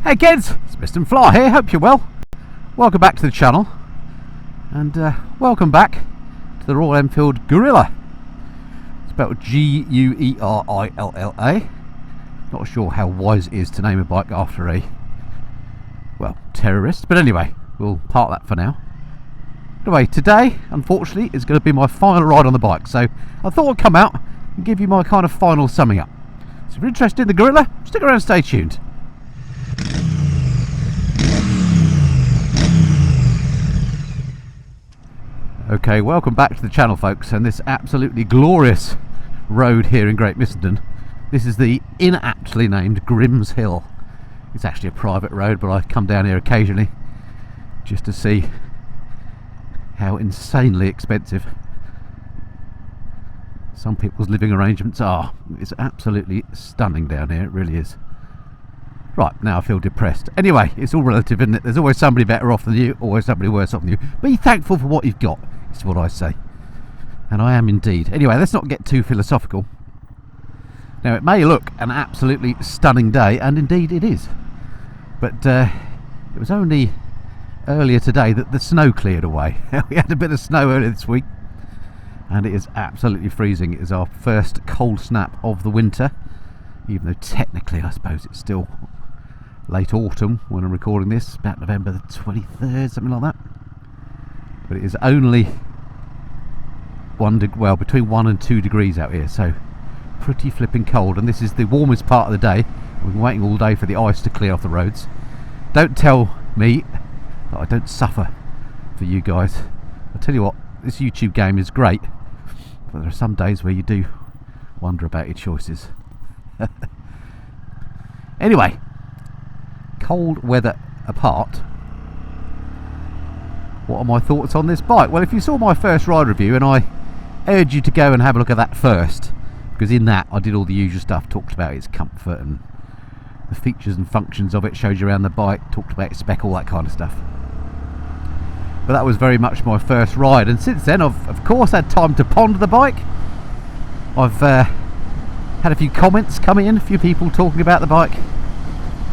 Hey kids, it's Mr. Fly here, hope you're well. Welcome back to the channel, and welcome back to the Royal Enfield Guerrilla. Spelled G-U-E-R-I-L-L-A. Not sure how wise it is to name a bike after a, well, terrorist, but anyway, we'll park that for now. Anyway, today, unfortunately, is going to be my final ride on the bike, so I thought I'd come out and give you my kind of final summing up. So if you're interested in the Guerrilla, stick around and stay tuned. Okay, welcome back to the channel, folks, and this absolutely glorious road here in Great Missenden. This is the inaptly named Grimms Hill. It's actually a private road, but I come down here occasionally just to see how insanely expensive some people's living arrangements are. It's absolutely stunning down here, it really is. Right, now I feel depressed. Anyway, it's all relative, isn't it? There's always somebody better off than you, always somebody worse off than you. Be thankful for what you've got, is what I say. And I am indeed. Anyway, let's not get too philosophical. Now, it may look an absolutely stunning day, and indeed it is. But it was only earlier today that the snow cleared away. We had a bit of snow earlier this week, and it is absolutely freezing. It is our first cold snap of the winter, even though technically I suppose it's still late autumn when I'm recording this, about November the 23rd, something like that. But it is only between 1 and 2 degrees out here, so pretty flipping cold. And this is the warmest part of the day. We've been waiting all day for the ice to clear off the roads. Don't tell me that I don't suffer for you guys. I'll tell you what, this YouTube game is great, but there are some days where you do wonder about your choices. Anyway, cold weather apart, what are my thoughts on this bike? Well, if you saw my first ride review, and I urge you to go and have a look at that first, because in that I did all the usual stuff, talked about its comfort and the features and functions of it, showed you around the bike, talked about its spec, all that kind of stuff. But that was very much my first ride, and since then I've of course had time to ponder the bike. I've had a few comments come in, a few people talking about the bike,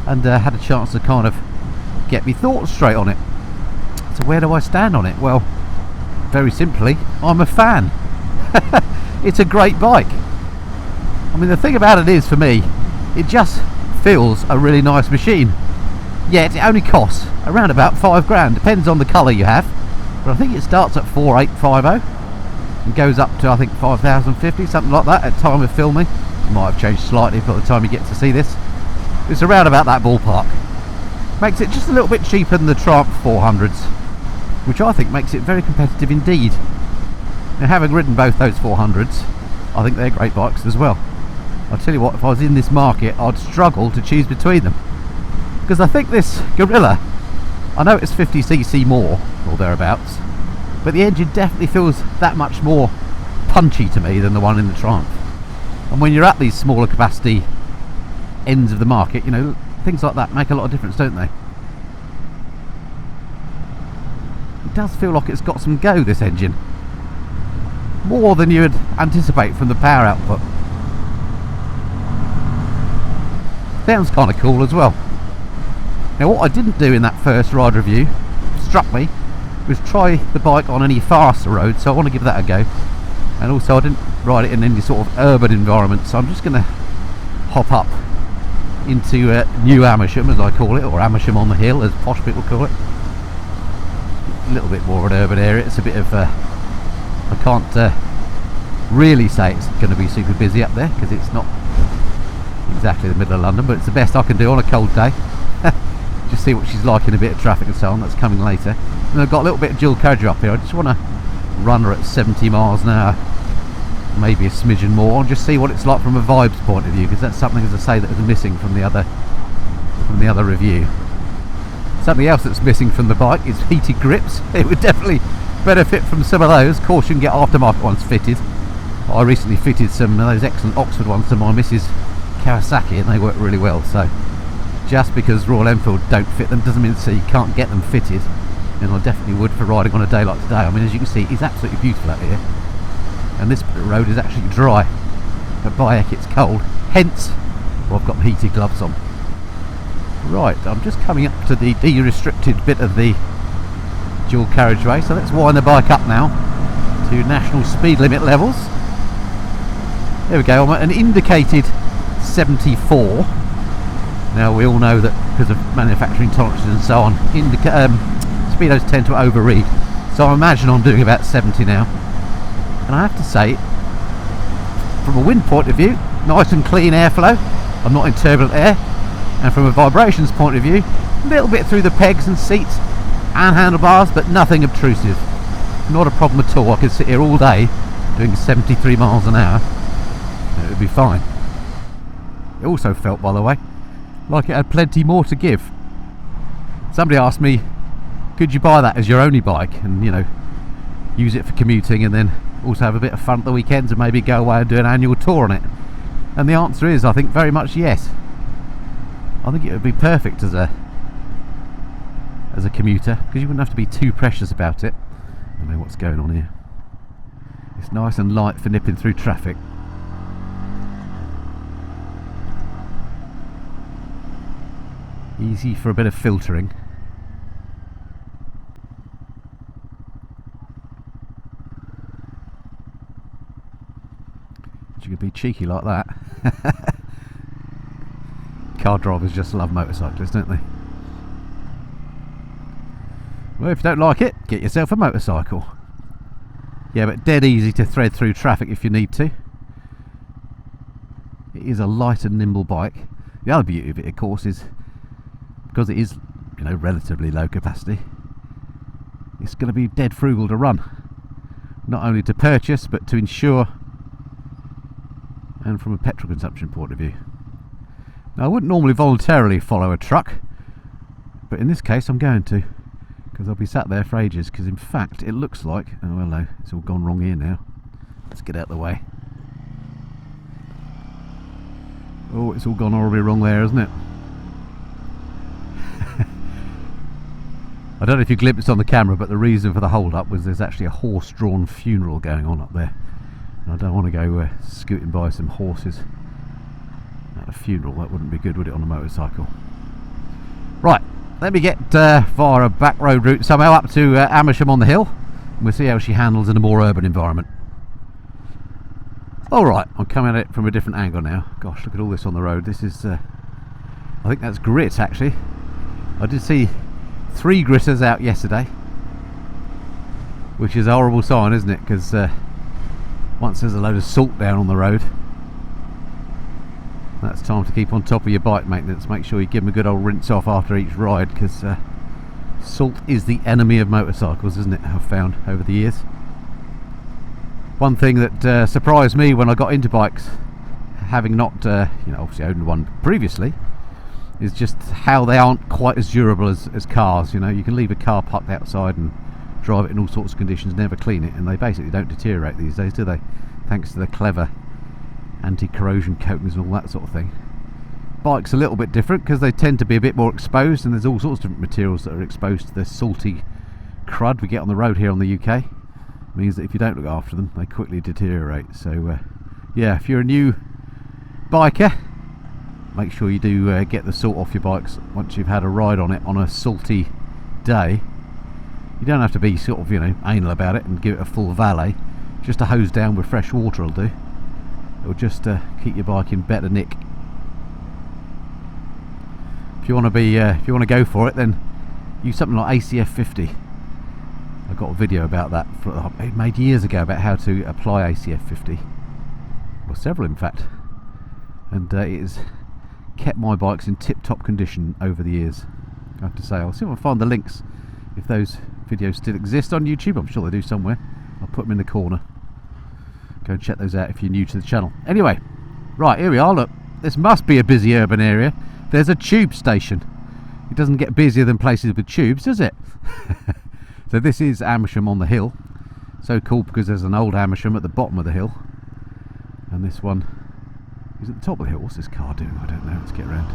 and had a chance to kind of get me thoughts straight on it. So where do I stand on it? Well, very simply, I'm a fan. It's a great bike. I mean, the thing about it is, for me, it just feels a really nice machine. Yet it only costs around about £5 grand, depends on the colour you have, but I think it starts at 4850 and goes up to, I think, 5050, something like that at time of filming. It might have changed slightly by the time you get to see this. It's around about that ballpark. Makes it just a little bit cheaper than the Triumph 400s, which I think makes it very competitive indeed. Now, having ridden both those 400s, I think they're great bikes as well. I'll tell you what, if I was in this market, I'd struggle to choose between them, because I think this Guerrilla, I know it's 50cc more or thereabouts, but the engine definitely feels that much more punchy to me than the one in the Triumph. And when you're at these smaller capacity ends of the market, you know, things like that make a lot of difference, don't they? It does feel like it's got some go, this engine, more than you would anticipate from the power output. Sounds kind of cool as well. Now, what I didn't do in that first ride review, struck me, was try the bike on any faster road, so I want to give that a go. And also, I didn't ride it in any sort of urban environment, so I'm just going to hop up into New Amersham, as I call it, or Amersham on the Hill, as posh people call it. A little bit more of an urban area. It's a bit of I can't really say it's going to be super busy up there, because it's not exactly the middle of London, but it's the best I can do on a cold day. Just see what she's like in a bit of traffic and so on. That's coming later. And I've got a little bit of dual carriage up here. I just want to run her at 70 miles an hour, maybe a smidgen more, and just see what it's like from a vibes point of view, because that's something, as I say, that was missing from the other review. Something else that's missing from the bike is heated grips. It would definitely benefit from some of those. Of course, you can get aftermarket ones fitted. I recently fitted some of those excellent Oxford ones to my Mrs. Kawasaki, and they work really well. So just because Royal Enfield don't fit them doesn't mean to say you can't get them fitted, and I definitely would for riding on a day like today. I mean, as you can see, it's absolutely beautiful out here, and this road is actually dry, but by heck it's cold, hence well, I've got my heated gloves on. Right, I'm just coming up to the de-restricted bit of the dual carriageway, so let's wind the bike up now to national speed limit levels. There we go, I'm at an indicated 74. Now we all know that because of manufacturing tolerances and so on, speedos tend to overread, so I imagine I'm doing about 70 now. And I have to say, from a wind point of view, nice and clean airflow, I'm not in turbulent air, and from a vibrations point of view, a little bit through the pegs and seats and handlebars, but nothing obtrusive. Not a problem at all. I could sit here all day doing 73 miles an hour and it would be fine. It also felt, by the way, like it had plenty more to give. Somebody asked me, could you buy that as your only bike and, you know, use it for commuting and then also have a bit of fun at the weekends and maybe go away and do an annual tour on it? And the answer is, I think, very much yes. I think it would be perfect as a commuter, because you wouldn't have to be too precious about it. I don't know what's going on here. It's nice and light for nipping through traffic. Easy for a bit of filtering. You could be cheeky like that. Car drivers just love motorcyclists, don't they? Well, if you don't like it, get yourself a motorcycle. Yeah, but dead easy to thread through traffic if you need to. It is a light and nimble bike. The other beauty of it, of course, is because it is, you know, relatively low capacity, it's going to be dead frugal to run. Not only to purchase, but to insure, and from a petrol consumption point of view. Now, I wouldn't normally voluntarily follow a truck, but in this case I'm going to, because I'll be sat there for ages, because in fact it looks like, oh hello, it's all gone wrong here now. Let's get out of the way. Oh, it's all gone horribly wrong there, isn't it? I don't know if you glimpsed on the camera, but the reason for the hold up was there's actually a horse-drawn funeral going on up there. And I don't want to go scooting by some horses at a funeral. That wouldn't be good, would it, on a motorcycle? Right, let me get via a back road route somehow up to Amersham on the Hill, and we'll see how she handles in a more urban environment. Alright, I'm coming at it from a different angle now. Gosh, look at all this on the road. This is, I think that's grit, actually. I did see 3 gritters out yesterday, which is a horrible sign, isn't it? Because once there's a load of salt down on the road, that's time to keep on top of your bike maintenance. Make sure you give them a good old rinse off after each ride, because salt is the enemy of motorcycles, isn't it? I've found over the years. One thing that surprised me when I got into bikes, having not you know, obviously owned one previously, is just how they aren't quite as durable as cars. You know, you can leave a car parked outside and drive it in all sorts of conditions, never clean it, and they basically don't deteriorate these days, do they? Thanks to the clever anti-corrosion coatings and all that sort of thing. Bikes are a little bit different because they tend to be a bit more exposed, and there's all sorts of different materials that are exposed to the salty crud we get on the road here on the UK. It means that if you don't look after them, they quickly deteriorate. So yeah, if you're a new biker, make sure you do get the salt off your bikes once you've had a ride on it on a salty day. You don't have to be sort of, you know, anal about it and give it a full valet. Just a hose down with fresh water will do. It'll just keep your bike in better nick. If you want to be, if you want to go for it, then use something like ACF 50. I got a video about that made years ago about how to apply ACF 50. Well, several in fact, and it has kept my bikes in tip-top condition over the years, I have to say. I'll see if I can find the links, if those videos still exist on YouTube. I'm sure they do somewhere. I'll put them in the corner. Go and check those out if you're new to the channel. Anyway, right, here we are. Look, this must be a busy urban area. There's a tube station. It doesn't get busier than places with tubes, does it? So this is Amersham on the Hill. So cool because there's an old Amersham at the bottom of the hill, and this one is at the top of the hill. What's this car doing? I don't know. Let's get around.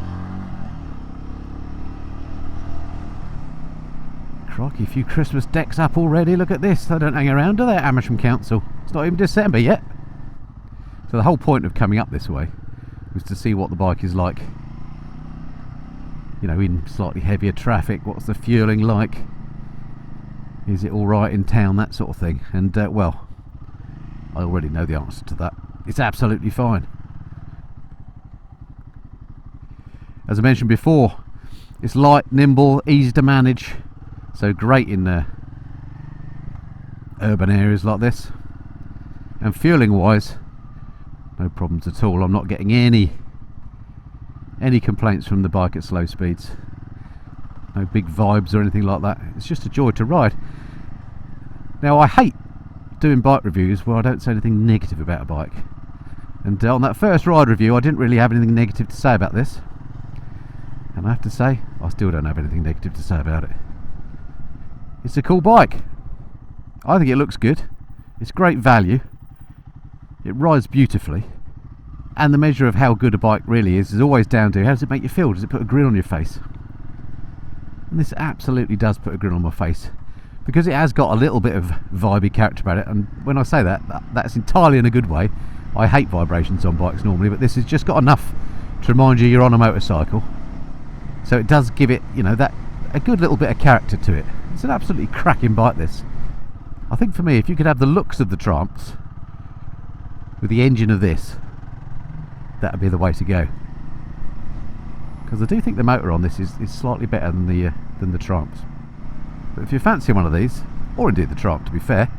Crikey, a few Christmas decks up already. Look at this. They don't hang around, do they, Amersham Council? It's not even December yet. So the whole point of coming up this way was to see what the bike is like you know, in slightly heavier traffic, what's the fueling like, is it alright in town, that sort of thing. And well, I already know the answer to that. It's absolutely fine. As I mentioned before, it's light, nimble, easy to manage, so great in urban areas like this. And fueling wise, no problems at all. I'm not getting any complaints from the bike at slow speeds. No big vibes or anything like that. It's just a joy to ride. Now, I hate doing bike reviews where I don't say anything negative about a bike. And on that first ride review, I didn't really have anything negative to say about this. And I have to say, I still don't have anything negative to say about it. It's a cool bike. I think it looks good. It's great value. It rides beautifully. And the measure of how good a bike really is always down to how does it make you feel? Does it put a grin on your face? And this absolutely does put a grin on my face, because it has got a little bit of vibey character about it. And when I say that, that's entirely in a good way. I hate vibrations on bikes normally, but this has just got enough to remind you you're on a motorcycle. So it does give it, you know, that a good little bit of character to it. It's an absolutely cracking bike, this. I think for me, if you could have the looks of the Triumphs with the engine of this, that would be the way to go. Because I do think the motor on this is slightly better than the Triumphs. But if you fancy one of these, or indeed the Triumph to be fair,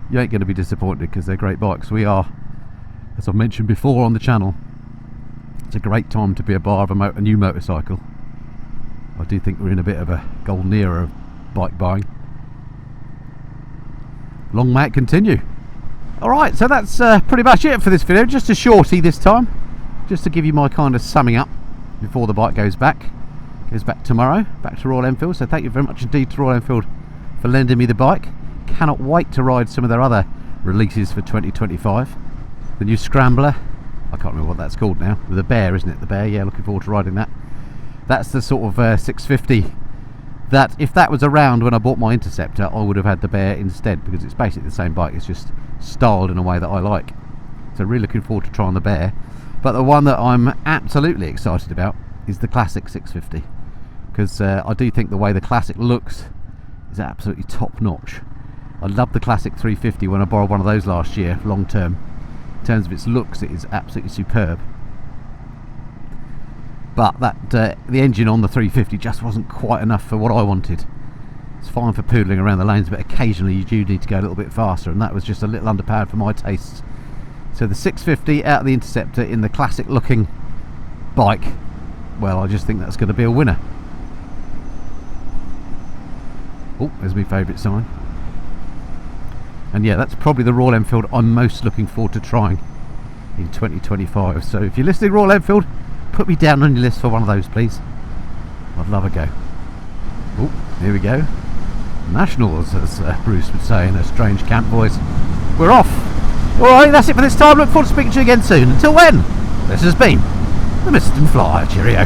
you ain't going to be disappointed, because they're great bikes. We are, as I've mentioned before on the channel, it's a great time to be a buyer of a new motorcycle. I do think we're in a bit of a golden era of bike buying. Long may it continue. Alright, so that's pretty much it for this video. Just a shorty this time, just to give you my kind of summing up before the bike goes back tomorrow, back to Royal Enfield. So thank you very much indeed to Royal Enfield for lending me the bike. Cannot wait to ride some of their other releases for 2025. The new Scrambler, I can't remember what that's called now, the Bear, isn't it? The Bear, yeah, looking forward to riding that. That's the sort of 650 that, if that was around when I bought my Interceptor, I would have had the Bear instead, because it's basically the same bike, it's just styled in a way that I like. So really looking forward to trying the Bear. But the one that I'm absolutely excited about is the Classic 650, because I do think the way the Classic looks is absolutely top notch. I loved the Classic 350 when I borrowed one of those last year, long term. In terms of its looks, it is absolutely superb. But that the engine on the 350 just wasn't quite enough for what I wanted. It's fine for poodling around the lanes, but occasionally you do need to go a little bit faster, and that was just a little underpowered for my tastes. So the 650 out of the Interceptor in the classic looking bike, well, I just think that's going to be a winner. Oh, there's my favourite sign. And yeah, that's probably the Royal Enfield I'm most looking forward to trying in 2025. So if you're listening, Royal Enfield, put me down on your list for one of those, please. I'd love a go. Oh, here we go. Nationals, as Bruce would say in a strange camp voice. We're off. Alright, that's it for this time. Look forward to speaking to you again soon. Until when, this has been the Mist and Fly. Cheerio.